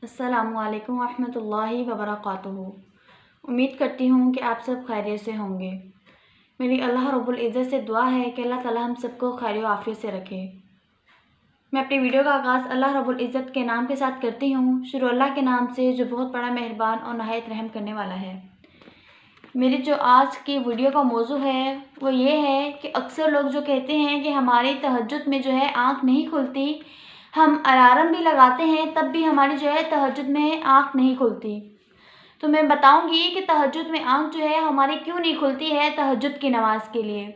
अस्सलामुअलैकुम वरहमतुल्लाहि वबरकातुहू। उम्मीद करती हूँ कि आप सब खैरियत से होंगे। मेरी अल्लाह रब्बुल इज़्ज़त से दुआ है कि अल्लाह ताला हम सबको खैर आफियत से रखे। मैं अपनी वीडियो का आगाज़ अल्लाह रब्बुल इज़्ज़त के नाम के साथ करती हूँ। शुरू अल्लाह के नाम से जो बहुत बड़ा मेहरबान और नहायत रहम करने वाला है। मेरी जो आज की वीडियो का मौजू है वो ये है कि अक्सर लोग जो कहते हैं कि हमारी तहज्जुद में जो है आँख नहीं खुलती, हम अलार्म भी लगाते हैं तब भी हमारी जो है तहज्जुद में आँख नहीं खुलती। तो मैं बताऊंगी कि तहज्जुद में आँख जो है हमारी क्यों नहीं खुलती है तहज्जुद की नमाज के लिए।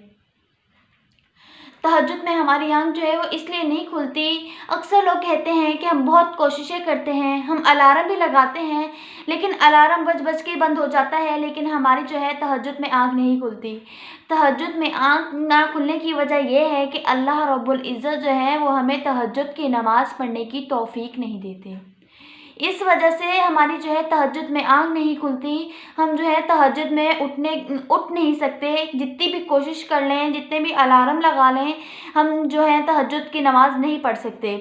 तहज्जुद में हमारी आँख जो है वो इसलिए नहीं खुलती। अक्सर लोग कहते हैं कि हम बहुत कोशिशें करते हैं, हम अलार्म भी लगाते हैं, लेकिन अलार्म बज बज के बंद हो जाता है, लेकिन हमारी जो है तहज्जुद में आँख नहीं खुलती। तहज्जुद में आँख ना खुलने की वजह यह है कि अल्लाह रब्बुल इज़्ज़त जो है वो हमें तहज्जुद की नमाज़ पढ़ने की तौफ़ीक नहीं देते। इस वजह से हमारी जो है तहज्जुद में आँख नहीं खुलती। हम जो है तहज्जुद में उठ नहीं सकते, जितनी भी कोशिश कर लें, जितने भी अलार्म लगा लें, हम जो है तहज्जुद की नमाज़ नहीं पढ़ सकते।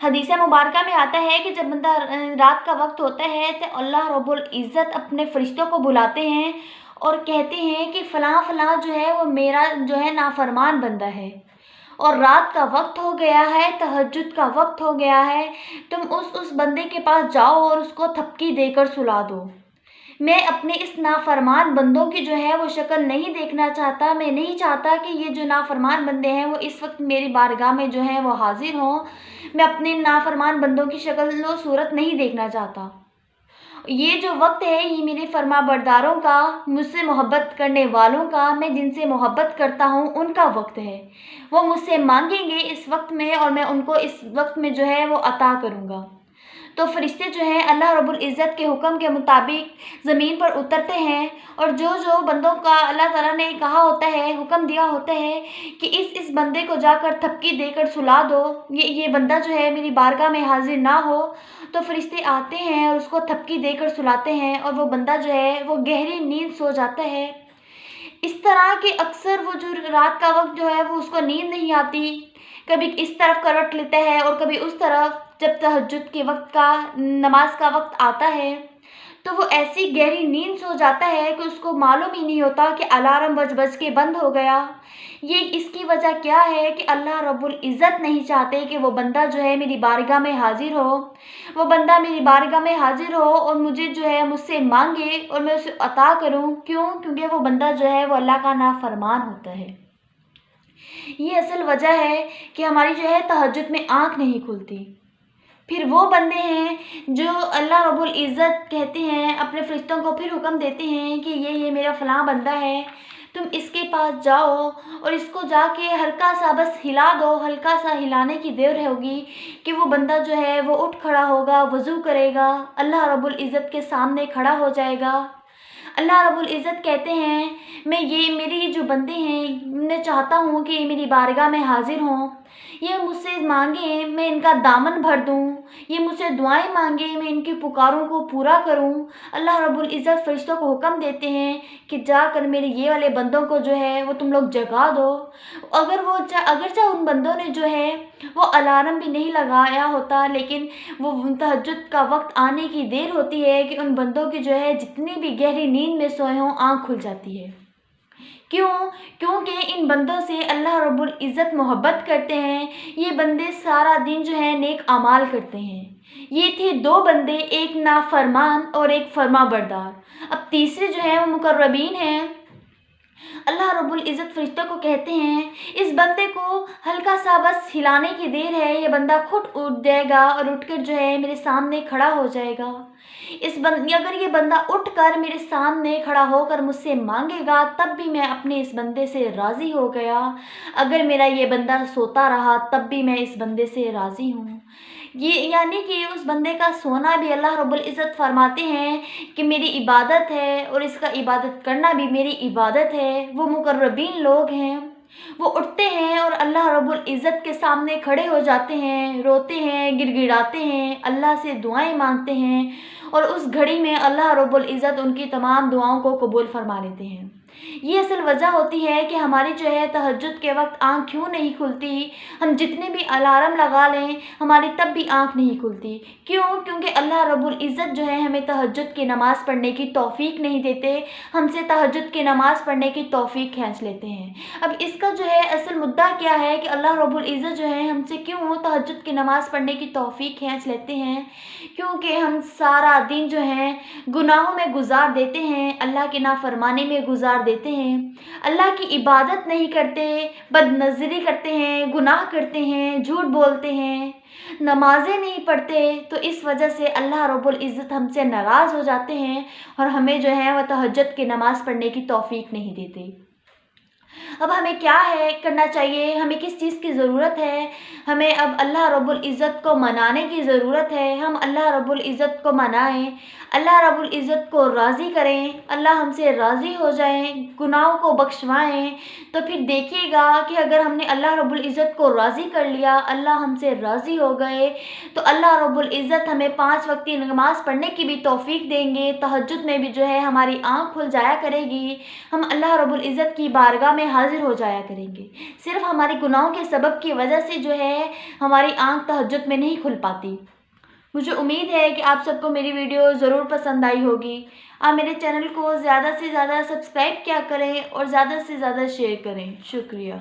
हदीस मुबारका में आता है कि जब बंदा रात का वक्त होता है तो अल्लाह रब्बुल इज़्ज़त अपने फरिश्तों को बुलाते हैं और कहते हैं कि फ़लाँ फ़लाँ जो है वो मेरा जो है नाफरमान बंदा है और रात का वक्त हो गया है, तहज्जुद का वक्त हो गया है, तुम उस बंदे के पास जाओ और उसको थपकी देकर सुला दो। मैं अपने इस नाफरमान बंदों की जो है वो शक्ल नहीं देखना चाहता। मैं नहीं चाहता कि ये जो नाफरमान बंदे हैं वो इस वक्त मेरी बारगाह में जो है वो हाजिर हों। मैं अपने नाफरमान बंदों की शक्ल व सूरत नहीं देखना चाहता। ये जो वक्त है ये मेरे फरमाबरदारों का, मुझसे मोहब्बत करने वालों का, मैं जिनसे मोहब्बत करता हूँ उनका वक्त है। वो मुझसे मांगेंगे इस वक्त में और मैं उनको इस वक्त में जो है वो अता करूँगा। तो फरिश्ते जो हैं अल्लाह रब्बुल इज़्ज़त के हुक्म के मुताबिक ज़मीन पर उतरते हैं और जो बंदों का अल्लाह ताला ने कहा होता है, हुक्म दिया होता है कि इस बंदे को जाकर थपकी देकर सुला दो, ये बंदा जो है मेरी बारगाह में हाजिर ना हो, तो फरिश्ते आते हैं और उसको थपकी देकर सुलाते हैं और वो बंदा जो है वो गहरी नींद सो जाता है। इस तरह के अक्सर वो जो रात का वक्त जो है वो उसको नींद नहीं आती, कभी इस तरफ करवट लेता है और कभी उस तरफ। जब तहज्जुद के वक्त का नमाज का वक्त आता है तो वो ऐसी गहरी नींद सो जाता है कि उसको मालूम ही नहीं होता कि अलार्म बज बज के बंद हो गया। ये इसकी वजह क्या है कि अल्लाह रब्बुल इज़्ज़त नहीं चाहते कि वो बंदा जो है मेरी बारगाह में हाजिर हो, वो बंदा मेरी बारगाह में हाजिर हो और मुझे जो है मुझसे मांगे और मैं उसे अता करूं। क्यों? क्योंकि वो बंदा जो है वो अल्लाह का नाफरमान होता है। ये असल वजह है कि हमारी जो है तहज्जुद में आँख नहीं खुलती। फिर वो बंदे हैं जो अल्लाह रब्बुल इज़्ज़त कहते हैं, अपने फरिश्तों को फिर हुक्म देते हैं कि ये मेरा फ़लाँ बंदा है, तुम इसके पास जाओ और इसको जाके हल्का सा बस हिला दो। हल्का सा हिलाने की देर होगी कि वो बंदा जो है वो उठ खड़ा होगा, वज़ू करेगा, अल्लाह रब्बुल इज़्ज़त के सामने खड़ा हो जाएगा। अल्लाह रब्बुल इज़्ज़त कहते हैं, मेरे ये जो बंदे हैं, मैं चाहता हूँ कि ये मेरी बारगाह में हाजिर हों, ये मुझसे मांगें, मैं इनका दामन भर दूँ, ये मुझसे दुआएं मांगे, मैं इनकी पुकारों को पूरा करूँ। अल्लाह रब्बुल इज़्ज़त फरिश्तों को हुक्म देते हैं कि जाकर मेरे ये वाले बंदों को जो है वो तुम लोग जगा दो। अगरचे उन बंदों ने जो है वो अलार्म भी नहीं लगाया होता, लेकिन वो तहज्जुद का वक्त आने की देर होती है कि उन बंदों की जो है जितनी भी गहरी नींद में सोए हों आँख खुल जाती है। क्यों? क्योंकि इन बंदों से अल्लाह रब्बुल इज़्ज़त मोहब्बत करते हैं। ये बंदे सारा दिन जो है नेक अमाल करते हैं। ये थे दो बंदे, एक नाफरमान और एक फरमाबरदार। अब तीसरे जो है वो मुकर्रबीन हैं। अल्लाह रब्बुल इज़्ज़त फरिश्तों को कहते हैं, इस बंदे को हल्का सा बस हिलाने की देर है, ये बंदा खुद उठ जाएगा और उठकर जो है मेरे सामने खड़ा हो जाएगा। अगर ये बंदा उठकर मेरे सामने खड़ा होकर मुझसे मांगेगा तब भी मैं अपने इस बंदे से राज़ी हो गया। अगर मेरा ये बंदा सोता रहा तब भी मैं इस बंदे से राज़ी हूँ। ये यानी कि उस बंदे का सोना भी अल्लाह रब्बुल इज़्ज़त फरमाते हैं कि मेरी इबादत है और इसका इबादत करना भी मेरी इबादत है। वो मुकर्रबीन लोग हैं, वो उठते हैं और अल्लाह रब्बुल इज़्ज़त के सामने खड़े हो जाते हैं, रोते हैं, गिड़गिड़ाते हैं, अल्लाह से दुआएं मांगते हैं और उस घड़ी में अल्लाह रब्बुल इज़्ज़त उनकी तमाम दुआओं को कबूल फरमा लेते हैं। ये असल वजह होती है कि हमारी जो है तहज्जुद के वक्त आँख क्यों नहीं खुलती। हम जितने भी अलार्म लगा लें हमारी तब भी आँख नहीं खुलती। क्यों? क्योंकि अल्लाह रब्बुल इज़्ज़त जो है हमें तहज्जुद की नमाज़ पढ़ने की तौफ़ीक नहीं देते, हमसे तहज्जुद की नमाज़ पढ़ने की तौफ़ीक खींच लेते हैं। अब इसका जो है असल मुद्दा क्या है कि अल्लाह रब्बुल इज़्ज़त जो है हमसे क्यों तहज्जुद की नमाज़ पढ़ने की तौफ़ीक खींच लेते हैं? क्योंकि हम सारा दिन जो है गुनाहों में गुजार देते हैं, अल्लाह की नाफरमानी में गुजार देते हैं, अल्लाह की इबादत नहीं करते, बदनज़री करते हैं, गुनाह करते हैं, झूठ बोलते हैं, नमाज़ें नहीं पढ़ते। तो इस वजह से अल्लाह रब्बुल इज़्ज़त हमसे नाराज़ हो जाते हैं और हमें जो है वह तहज्जुद की नमाज़ पढ़ने की तौफ़ीक नहीं देते। अब हमें क्या है करना चाहिए, हमें किस चीज़ की ज़रूरत है? हमें अब अल्लाह रब्बुल इज़्ज़त को मनाने की ज़रूरत है। हम अल्लाह रब्बुल इज़्ज़त को मनाएँ, अल्लाह रब्बुल इज़्ज़त को राज़ी करें, अल्लाह हमसे राज़ी हो जाएँ, गुनाहों को बख्शवाएँ। तो फिर देखिएगा कि अगर हमने अल्लाह रब्बुल इज़्ज़त को राज़ी कर लिया, अल्लाह हमसे राज़ी हो गए, तो अल्लाह रब्बुल इज़्ज़त हमें 5 वक़्त की नमाज़ पढ़ने की भी तौफ़ीक देंगे। तहज्जुद में भी जो है हमारी आँख खुल जाया करेगी। हम अल्लाह रब्बुल इज़्ज़त की बारगाह में हाज़िर हो जाया करेंगे। सिर्फ़ हमारे गुनाहों के सबब की वजह से जो है हमारी आँख तहज्जुद में नहीं खुल पाती। मुझे उम्मीद है कि आप सबको मेरी वीडियो ज़रूर पसंद आई होगी। आप मेरे चैनल को ज़्यादा से ज़्यादा सब्सक्राइब किया करें और ज़्यादा से ज़्यादा शेयर करें। शुक्रिया।